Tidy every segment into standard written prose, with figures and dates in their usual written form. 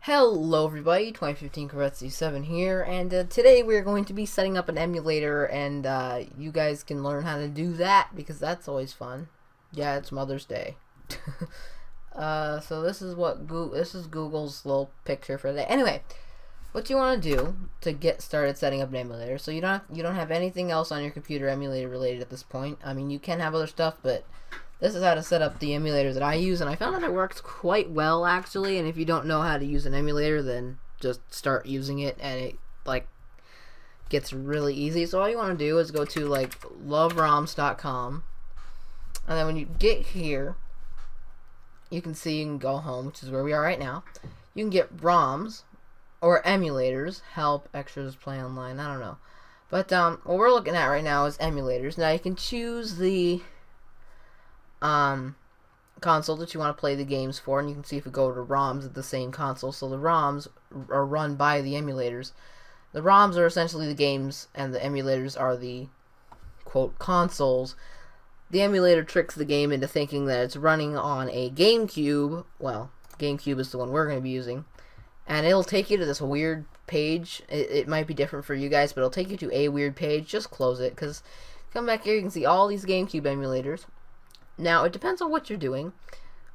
Hello everybody, 2015 Corretzi7 here, and today we're going to be setting up an emulator, and you guys can learn how to do that, because that's always fun. Yeah, it's Mother's Day. So this is Google's little picture for today. Anyway, what you want to do to get started setting up an emulator, so you don't have anything else on your computer emulator related at this point. I mean, you can have other stuff, but this is how to set up the emulators that I use, and I found that it works quite well, actually. And if you don't know how to use an emulator, then just start using it, and it gets really easy. So all you want to do is go to loveroms.com, and then when you get here, you can go home, which is where we are right now. You can get ROMs or emulators. Help, extras, play online. I don't know, but what we're looking at right now is emulators. Now you can choose the console that you want to play the games for, and you can see if we go to ROMs at the same console. So the ROMs are run by the emulators. The ROMs are essentially the games, and the emulators are the quote consoles. The emulator tricks the game into thinking that it's running on a GameCube. Well, GameCube is the one we're going to be using, and it'll take you to this weird page. It might be different for you guys, but it'll take you to a weird page. Just close it, because come back here, you can see all these GameCube emulators. Now, it depends on what you're doing,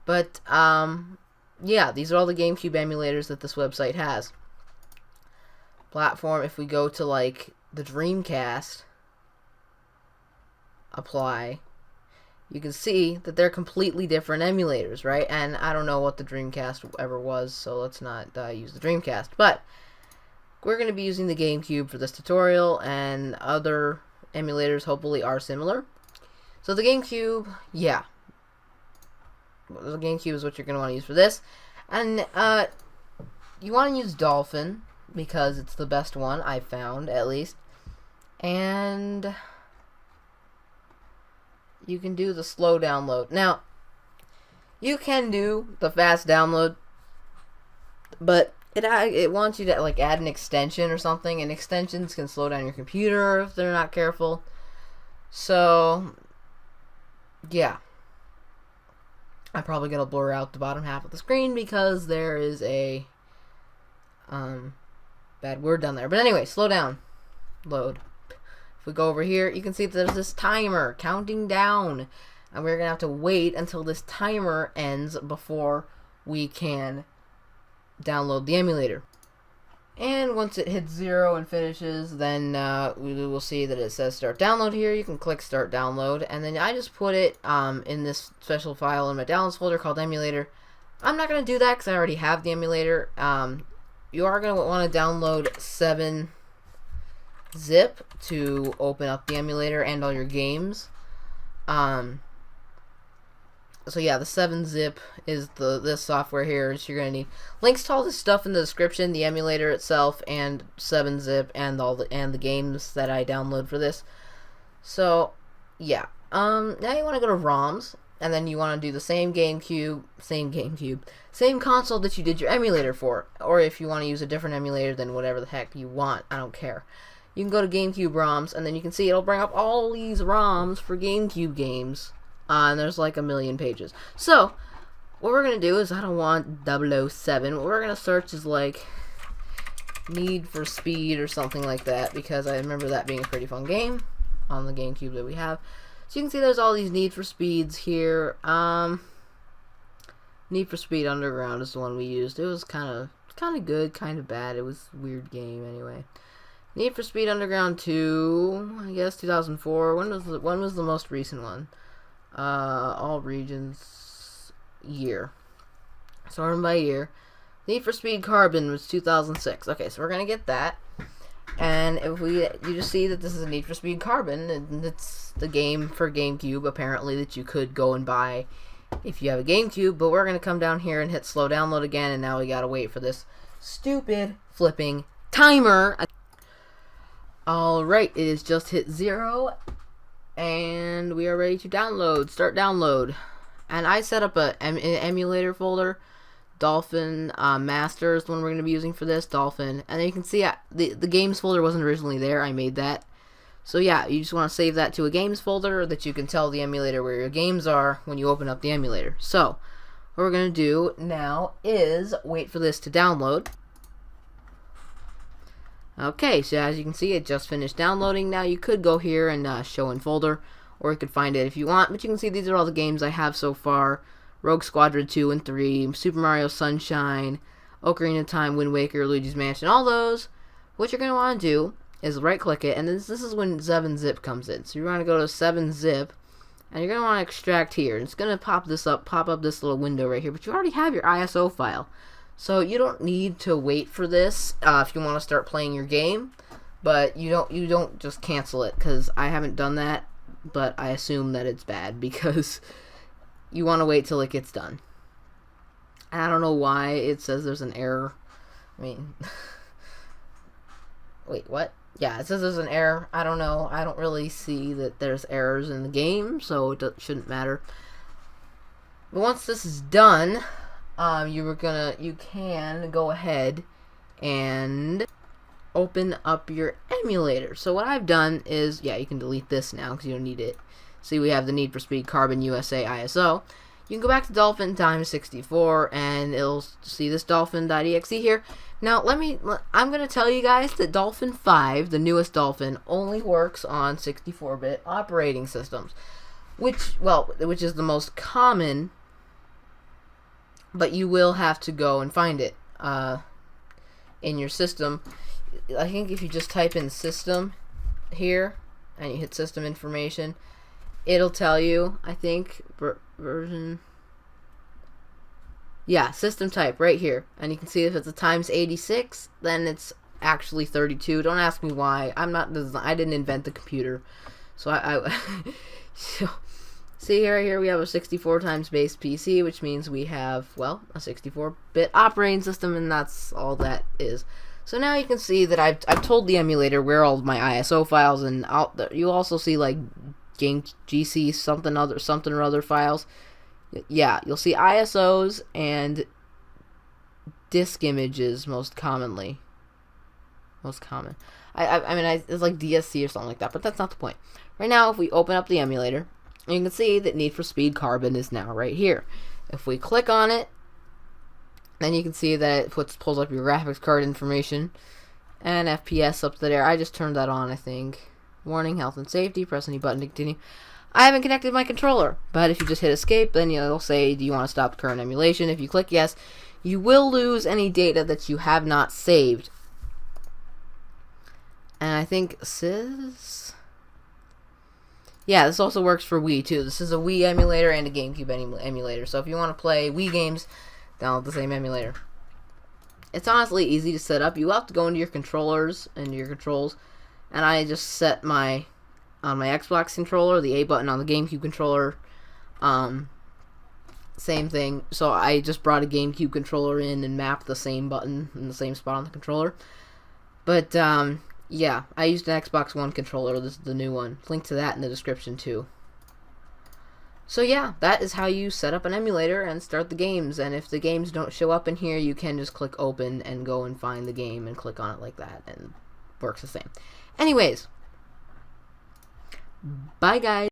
but, yeah, these are all the GameCube emulators that this website has. Platform, if we go to, like, the Dreamcast, apply, you can see that they're completely different emulators, right? And I don't know what the Dreamcast ever was, so let's not use the Dreamcast. But we're going to be using the GameCube for this tutorial, and other emulators hopefully are similar. So the GameCube, yeah. The GameCube is what you're going to want to use for this. And you want to use Dolphin, because it's the best one, I found, at least. And you can do the slow download. Now, you can do the fast download, but it wants you to, like, add an extension or something, and extensions can slow down your computer if they're not careful. So yeah, I'm probably gonna blur out the bottom half of the screen because there is a bad word down there. But anyway, slow down, load. If we go over here, you can see that there's this timer counting down, and we're gonna have to wait until this timer ends before we can download the emulator. And once it hits 0 and finishes, then we will see that it says start download here. You can click start download, and then I just put it in this special file in my downloads folder called emulator. I'm not going to do that because I already have the emulator. You are going to want to download 7-zip to open up the emulator and all your games. So yeah, the 7-zip is this software here that you're gonna need. Links to all this stuff in the description, the emulator itself, and 7-zip, and the games that I download for this. So yeah, now you want to go to ROMs, and then you want to do the same console that you did your emulator for, or if you want to use a different emulator, then whatever the heck you want, I don't care. You can go to GameCube ROMs, and then you can see it'll bring up all these ROMs for GameCube games. And there's like a million pages. So, what we're going to do is, I don't want 007. What we're going to search is like Need for Speed or something like that, because I remember that being a pretty fun game on the GameCube that we have. So you can see there's all these Need for Speeds here. Need for Speed Underground is the one we used. It was kind of good, kind of bad. It was a weird game anyway. Need for Speed Underground 2, I guess 2004. When was the most recent one? All regions, year. Sorted by year. Need for Speed Carbon was 2006. Okay, so we're gonna get that, and if you just see that this is a Need for Speed Carbon, and it's the game for GameCube apparently that you could go and buy if you have a GameCube. But we're gonna come down here and hit slow download again, and now we gotta wait for this stupid flipping timer. Alright, it has just hit 0. And we are ready to download. Start download. And I set up an emulator folder. Dolphin Master is the one we're going to be using for this. Dolphin. And then you can see the games folder wasn't originally there. I made that. So yeah, you just want to save that to a games folder that you can tell the emulator where your games are when you open up the emulator. So what we're going to do now is wait for this to download. Okay, so as you can see, it just finished downloading. Now you could go here and show in folder, or you could find it if you want, but you can see these are all the games I have so far. Rogue Squadron 2 and 3, Super Mario Sunshine, Ocarina of Time, Wind Waker, Luigi's Mansion, all those. What you're going to want to do is right click it, and this is when 7-zip comes in. So you're going to go to 7-zip, and you're going to want to extract here. It's going to pop up this little window right here, but you already have your ISO file. So you don't need to wait for this if you want to start playing your game, but you don't just cancel it, because I haven't done that, but I assume that it's bad because you want to wait till it gets done. I don't know why it says there's an error. I mean, wait, what? Yeah, it says there's an error. I don't know. I don't really see that there's errors in the game, so it shouldn't matter. But once this is done, you can go ahead and open up your emulator. So what I've done is, yeah, you can delete this now because you don't need it. See, we have the Need for Speed Carbon USA ISO. You can go back to Dolphin Time 64, and it'll see this Dolphin.exe here. Now, I'm going to tell you guys that Dolphin 5, the newest Dolphin, only works on 64-bit operating systems, which is the most common. But you will have to go and find it in your system. I think if you just type in system here and you hit system information, it'll tell you, I think, version. Yeah, system type right here. And you can see if it's a times 86, then it's actually 32. Don't ask me why. I didn't invent the computer. So so see right here we have a 64 times base PC, which means we have, well, a 64-bit operating system, and that's all that is. So now you can see that I've told the emulator where all of my ISO files, and you also see like game GC something or other files. Yeah, you'll see ISOs and disk images most common. It's like DSC or something like that, but that's not the point. Right now, if we open up the emulator, you can see that Need for Speed Carbon is now right here. If we click on it, then you can see that it pulls up your graphics card information and FPS up there. I just turned that on, I think. Warning, health and safety. Press any button to continue. I haven't connected my controller, but if you just hit escape, then it'll say, do you want to stop the current emulation? If you click yes, you will lose any data that you have not saved. And I think yeah, this also works for Wii too. This is a Wii emulator and a GameCube emulator. So if you want to play Wii games, download the same emulator. It's honestly easy to set up. You have to go into your controllers and your controls, and I just set on my Xbox controller, the A button on the GameCube controller, same thing. So I just brought a GameCube controller in and mapped the same button in the same spot on the controller. But yeah, I used an Xbox One controller. This is the new one. Link to that in the description too. So yeah, that is how you set up an emulator and start the games. And if the games don't show up in here, you can just click open and go and find the game and click on it like that, and it works the same. Anyways, bye guys.